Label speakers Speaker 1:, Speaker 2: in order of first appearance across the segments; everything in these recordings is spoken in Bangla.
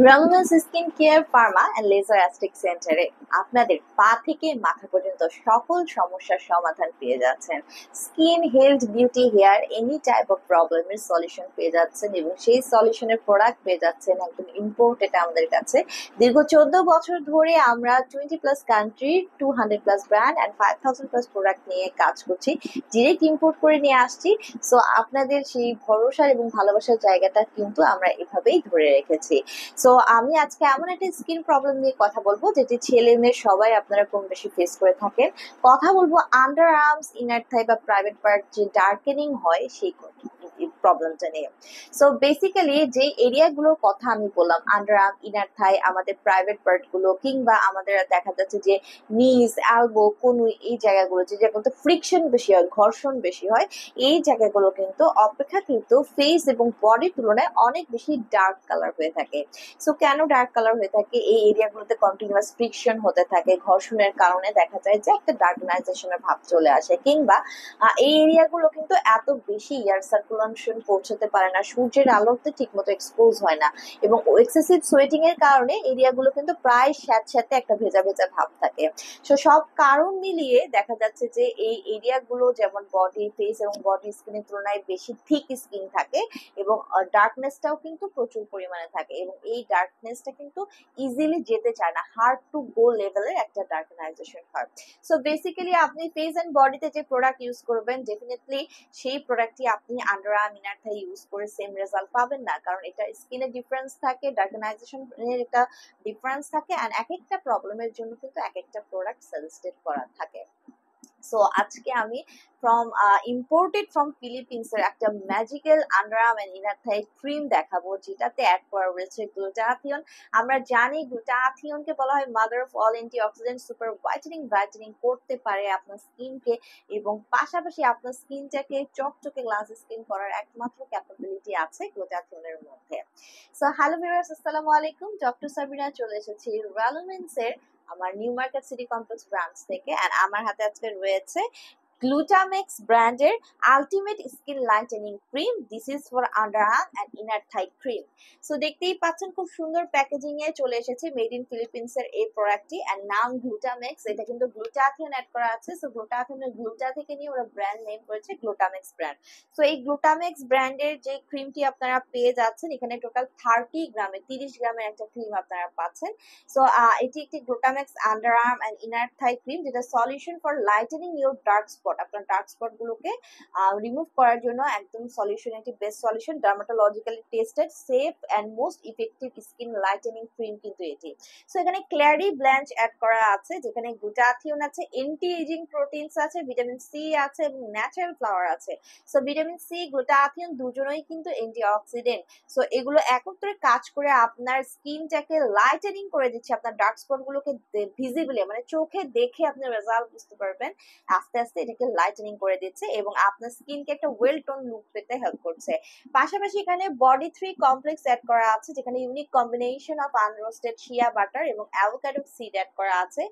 Speaker 1: রামনাস skin care pharma and laser aesthetic সেন্টারে আপনাদের পা থেকে মাথা পর্যন্ত সকল সমস্যার সমাধান পেয়ে যাচ্ছেন। Skin health, beauty, hair any type of প্রবলেমের সলিউশন পেয়ে যাচ্ছেন এবং সেই সলিউশনের প্রোডাক্ট পেয়ে যাচ্ছেন একদম ইম্পোর্টেড আমাদের কাছে। দীর্ঘ 14 বছর ধরে আমরা 20+ কান্ট্রি, 200+ ব্র্যান্ড অ্যান্ড 5000+ প্রোডাক্ট নিয়ে কাজ করছি, ডিরেক্ট ইম্পোর্ট করে নিয়ে আসছি। সো আপনাদের সেই ভরসা এবং ভালোবাসার জায়গাটা কিন্তু আমরা এভাবেই ধরে রেখেছি। সো আমি আজকে এমন একটা স্কিন প্রবলেম নিয়ে কথা বলবো যেটি ছেলে মেয়ে সবাই আপনারা কম বেশি ফেস করে থাকেন। কথা বলবো আন্ডার আর্মস, ইনার থাই বা প্রাইভেট পার্ট যে ডার্কেনিং হয় সেই প্রবলেমটা নিয়ে। সো বেসিক্যালি যে এরিয়াগুলোর কথা আমি বললাম, আন্ডার আর্ম, ইনার থাই, আমাদের প্রাইভেট পার্ট গুলো, কিংবা আমাদের দেখা যাচ্ছে যে নিজ, এলবো, কনুই, এই জায়গাগুলো যে জায়গাগুলোতে ফ্রিকশন বেশি হয়, ঘর্ষণ বেশি হয়, এই জায়গাগুলো কিন্তু অপেক্ষাকৃত ফেস এবং বডির তুলনায় অনেক বেশি ডার্ক কালার হয়ে থাকে। সো কেন ডার্ক কালার হয়ে থাকে? এই এরিয়াগুলোতে কন্টিনিউয়াস ফ্রিকশন হতে থাকে, ঘর্ষণের কারণে দেখা যায় যে একটা ডার্কনাইজেশনের ভাব চলে আসে, কিংবা এই এরিয়াগুলো কিন্তু এত বেশি এয়ার সার্কুলেশন পৌঁছাতে পারে না, সূর্যের আলোতে ঠিকমতো এক্সপোজ হয় না, এবং এক্সেসিভ সোয়েটিং এর কারণে এরিয়াগুলো কিন্তু প্রায় স্যাঁতস্যাঁতে একটা ভেজা ভেজা ভাব থাকে। সো সব কারণ মিলিয়ে দেখা যাচ্ছে যে এই এরিয়াগুলো যেমন বডি, ফেস এবং বডি স্কিনের তুলনায় বেশি থিক স্কিন থাকে এবং ডার্কনেসটাও কিন্তু প্রচুর পরিমাণে থাকে, এবং এই ডার্কনেসটা কিন্তু ইজিলি যেতে চায় না, হার্ড টু গো লেভেলের একটা ডার্কনাইজেশন হয়। সো বেসিক্যালি আপনি ফেস এন্ড বডিতে যে প্রোডাক্ট ইউজ করবেন, ডেফিনেটলি সেই প্রোডাক্টটি আপনি আন্ডার আর্ম, ইনার থাই ইউজ করে সেম রেজাল্ট পাবেন না, কারণ এটা স্কিনের ডিফারেন্স থাকে, ডার্কনাইজেশন এর একটা ডিফারেন্স থাকে, এন্ড এক একটা প্রবলেমের জন্য কিন্তু এক একটা প্রোডাক্ট সাজেস্টেড করা থাকে। সো আজকে আমি ইম্পোর্টেড ফ্রম ফিলিপিন্স এর একটা magical underarm and inner thigh cream দেখাবো, যেটাতে অ্যাড করা রয়েছে গ্লুটাথিয়ন। আমরা জানি গ্লুটাথিয়নকে বলা হয় mother of all antioxidant, super brightening করতে পারে আপনার স্কিনকে, এবং পাশাপাশি আপনার স্কিনটাকে চকচকে গ্লাস স্কিন করার একমাত্র ক্যাপাবিলিটি আছে গ্লুটাথিয়নের মধ্যে। সো হ্যালো ভিউয়ার্স, আসসালামু আলাইকুম। ডক্টর সাবিনা চলে এসেছি রেলুমেন্স এর আমার New Market city complex branch থেকে, আর আমার হাতে আজকে রয়েছে গ্লুটামেক্স ব্র্যান্ডের ultimate skin lightening cream. This is for underarm and inner thigh cream. So দেখতেই পাচ্ছেন খুব সুন্দর প্যাকেজিং এ চলে এসেছে মেড ইন ফিলিপিন্স এর এই প্রোডাক্টটি, এন্ড নাম গ্লুটামেক্স। এটা কিন্তু গ্লুটাথিয়ন অ্যাড করা আছে। সো গ্লুটাথিয়নের গ্লুটা থেকে নিয়ে ওরা ব্র্যান্ড নেম করেছে গ্লুটামেক্স ব্র্যান্ড। সো এই গ্লুটামেক্স ব্র্যান্ডের যে ক্রিমটি আপনারা পেয়ে যাচ্ছেন, এখানে টোটাল 30 গ্রামের একটা ক্রিম আপনারা পাচ্ছেন। সো এটি একটি Glutamax underarm and inner thigh cream, যেটা solution for lightening your dark spot. আপনার ডার্ক স্পট গুলোকে রিমুভ করার জন্য একদম সলিউশন, একটি best solution, dermatologically tested, safe and most effective skin lightening cream কিন্তু এটি। সো এখানে ক্ল্যারি ব্ল্যাঞ্চ অ্যাড করা আছে, যেখানে গ্লুটাথিয়ন আছে, এন্টি এজিং প্রোটিনস আছে, ভিটামিন সি আছে এবং ন্যাচারাল ফ্লাওয়ার আছে। সো ভিটামিন সি, গ্লুটাথিয়ন দুজনেই কিন্তু অ্যান্টিঅক্সিডেন্ট। সো এগুলো একত্রে কাজ করে আপনার স্কিনটাকে লাইটেনিং করে দিচ্ছে, আপনার ডার্ক স্পট গুলোকে ভিজিবলি মানে চোখে দেখে আপনি রেজাল্ট বুঝতে পারবেন। আস্তে আস্তে এটাকে লাইটেনিং করে দিচ্ছে এবং আপনার স্কিনকে একটা ওয়েল টোন লুক পেতে হেল্প করছে। পাশাপাশি এখানে বডি 3 কমপ্লেক্স অ্যাড করা আছে, যেখানে unique combination of unroasted shea butter এবং অ্যাভোকাডো সিড অ্যাড করা আছে,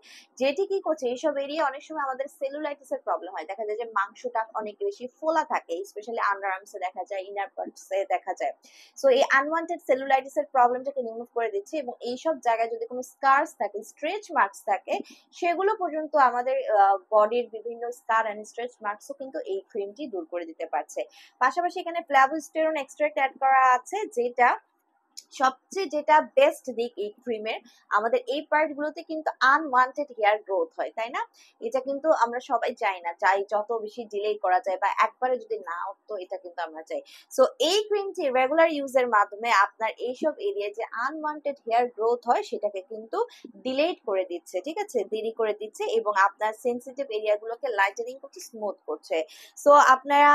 Speaker 1: যেটি কি করছে এইসব এরিয়া অনেক সময় আমাদের সেলুলাইটিসের প্রবলেম হয়, দেখা যায় যে মাংসটা অনেক বেশি ফোলা থাকে, স্পেশালি আন্ডারআর্মসে দেখা যায়, ইনার পার্টসে দেখা যায়। সো এই আনওয়ান্টেড সেলুলাইটিস এর প্রবলেমটাকে রিমুভ করে দিচ্ছে, এবং এইসব জায়গায় যদি কোনো স্কার্স থাকে, স্ট্রেচ মার্কস থাকে, সেগুলো পর্যন্ত আমাদের বডির বিভিন্ন স্কার এন্ড স্ট্রেচ মার্কসও কিন্তু এই ক্রিমটি দূর করে দিতে পারছে। পাশাপাশি এখানে ফ্লাভোস্টেরন এক্সট্রাক্ট অ্যাড করা আছে, যেটা বেস্ট দিক এই ক্রিমের, আমাদের এই পার্ট গুলোতে কিন্তু আনওয়ান্টেড হেয়ার গ্রোথ হয়, তাই না? এটা কিন্তু আমরা সবাই চাই না, চাই যত বেশি ডিলে করা যায় বা একবারে যদি না উঠতো, এটা কিন্তু আমরা চাই। সো এই ক্রিমটি রেগুলার ইউজের মাধ্যমে আপনার এইসব এরিয়ায় যে আনওয়ান্টেড হেয়ার গ্রোথ হয় সেটাকে কিন্তু ডিলেট করে দিচ্ছে, ঠিক আছে, দেরি করে দিচ্ছে, এবং আপনার সেনসিটিভ এরিয়াগুলোকে লাইটেনিং করছে, স্মুথ করছে। সো আপনারা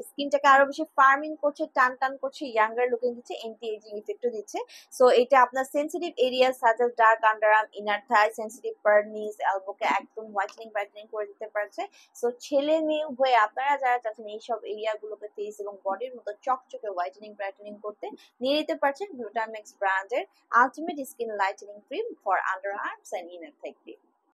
Speaker 1: স্কিনটাকে আরো বেশি ফার্মিং করছে, টান টান করছে, ইয়াঙ্গার লুকিং দিচ্ছে, এন্টি এজিং ইফেক্টও দিচ্ছে। সো এটা আপনার sensitive area such as dark underarm, inner থাই, সেনসিটিভ পার্ট, নিজ, এলবোকে একদম ব্রাইটেনিং করে দিতে পারছে। সো ছেলে মেয়ে হয়ে আপনারা যারা চাচ্ছেন এইসব এরিয়াগুলোকে ফেস এবং বডির মতো চকচকে ব্রাইটেনিং করতে, নিয়ে নিতে পারছেন গ্লুটামেক্স ব্র্যান্ডের ultimate skin lightening cream for underarms and inner thigh cream.